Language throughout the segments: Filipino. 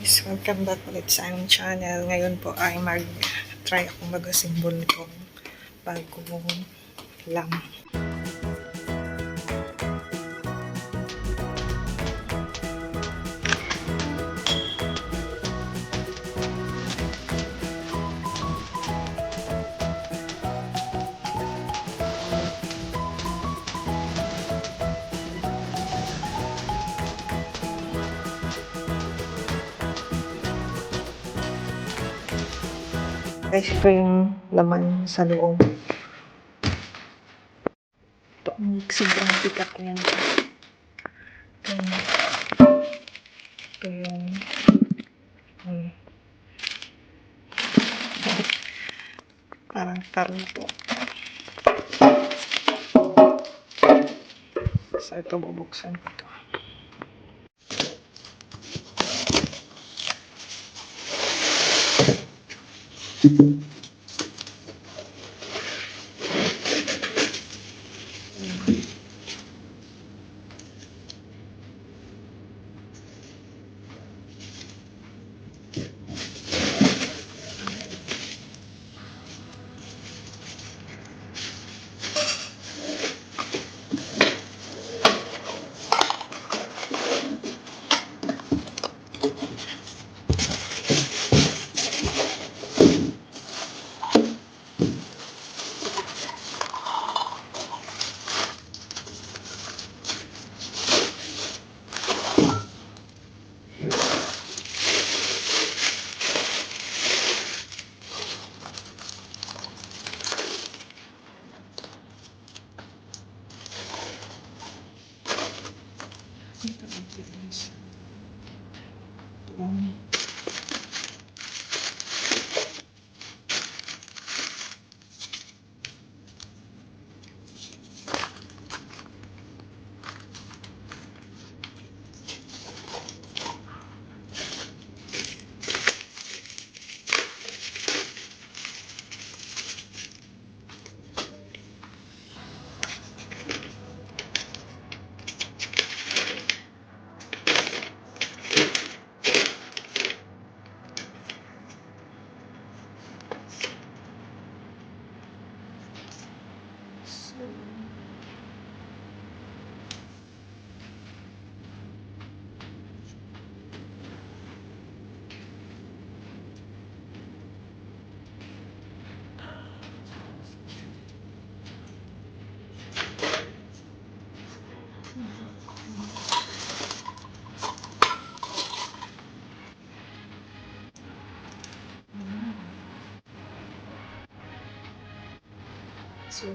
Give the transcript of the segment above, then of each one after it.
guys, welcome back ulit sa aming channel. Ngayon po ay mag-try akong mag-assemble nitong bagong lamp. Guys, ito yung laman sa loob. Ito ang sobrang pikat niyan. Ito yung parang taro po. So, ito bubuksan ko ito. Ito ang guys. So,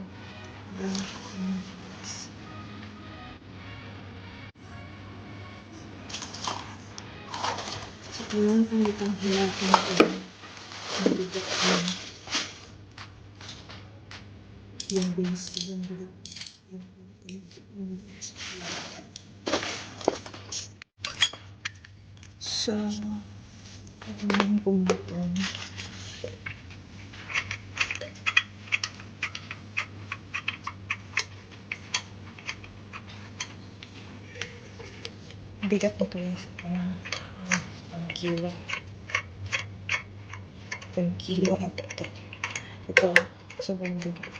kailangan kang itang hilahin ito. Mabigat yung base. Yung base. So, kailangan kong ito. Bigat nito guys. Ang kilo. 10 kilo ito. Ito, sobrang bigat.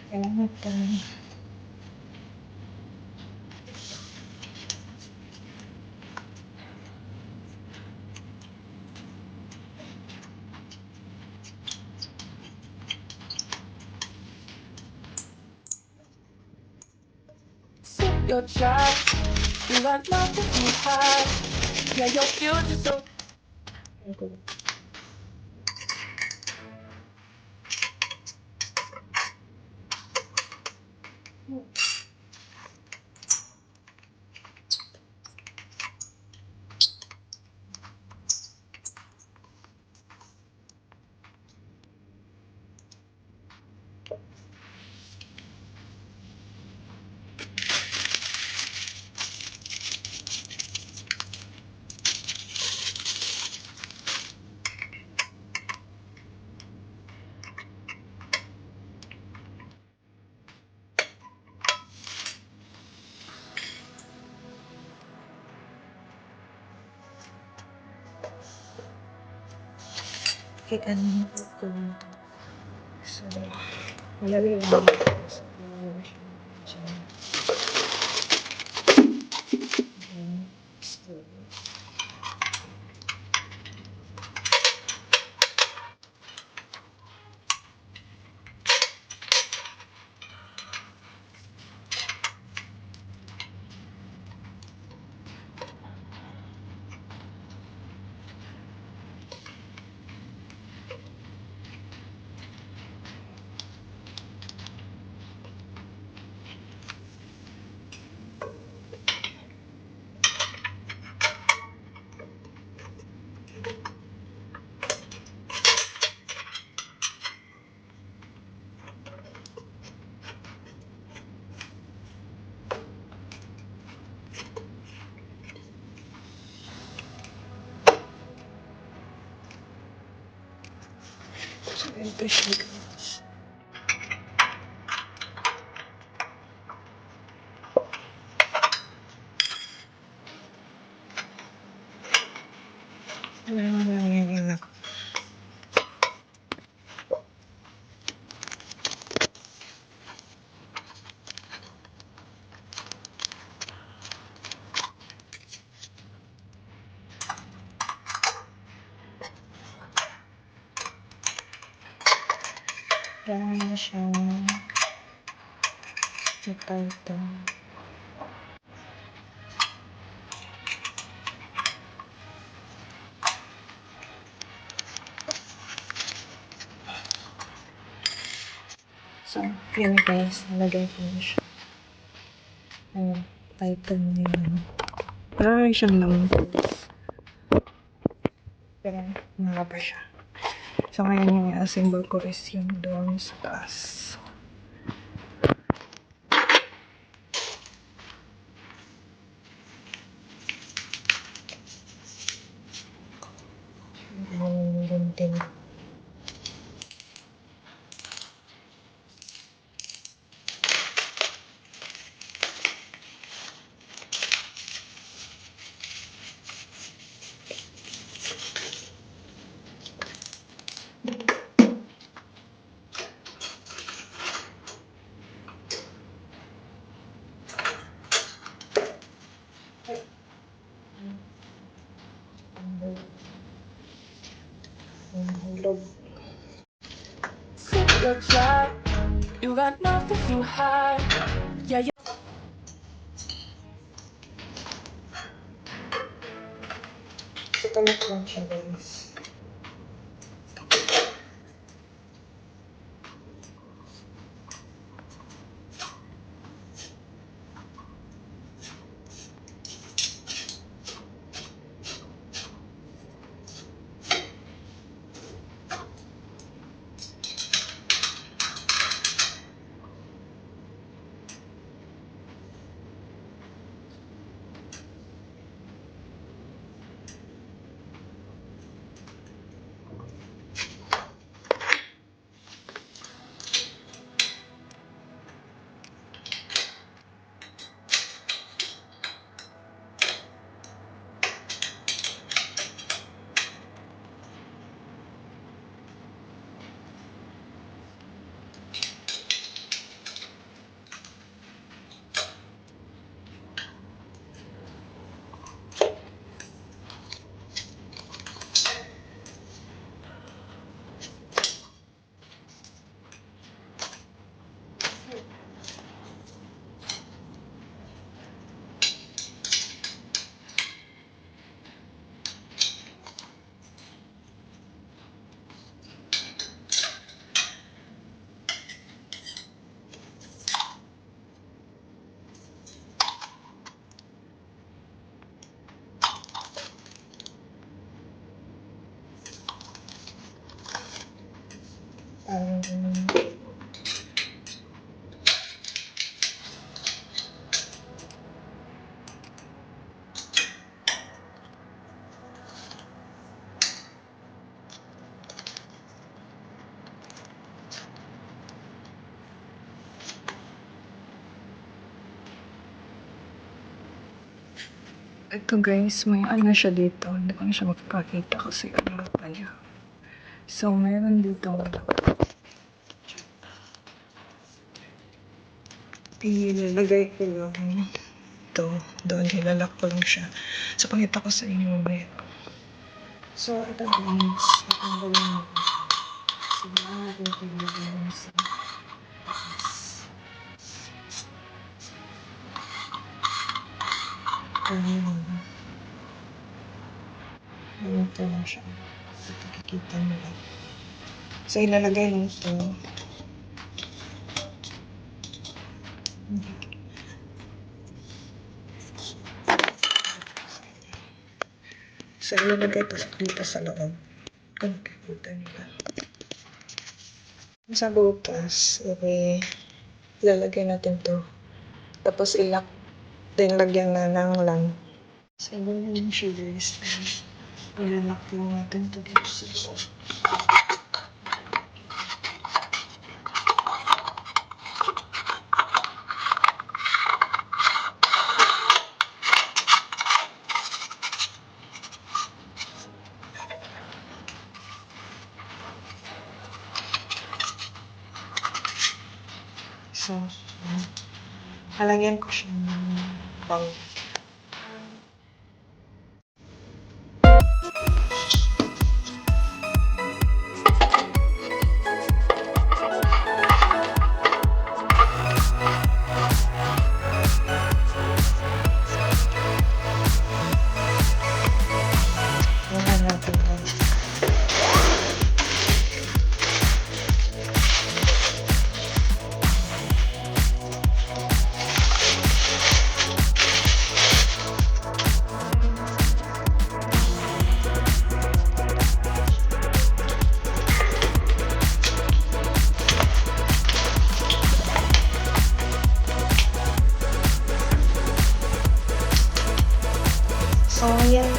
Kailangan kang your child, you got nothing to hide. Yeah, your future's so. ano ko ito. So, malali lang. So, so, ito siya guys. Ano lang yung anak. Kaya na siyang ito. So, yun guys, nalagay ko na siya. Ang title niya. Parang siyang lang guys. Pero, pa siya. So, ngayon yung assemble ko is yung doon sa taas. Yung gunting. Hulog. Sip your shot. You got nothing to hide. Yeah, you. So, kalat lang siya guys. Ito guys, may ano siya dito. Hindi ko na siya makakakita kasi ano pa niya. So, meron dito. Ilalagay ko yung ito. Doon, ilalak ko lang siya. So, pakita ko sa inyo mamaya. So, ito guys. Itong gawin mo. So, natin ito yung sa taas. Ito na siya. So, pakikita nyo lang. So, ilalagay lang ito. So, ilalagay ito dito sa loob. Kung kikita nyo lang. Sa butas, ilalagay natin to. Tapos, ilak. Then, lagyan na ng lang. So, ganyan siya guys. Ilalak lang natin to dito sa loob. So, halagyan ko siya ng bang. Wala natin lang. So, yan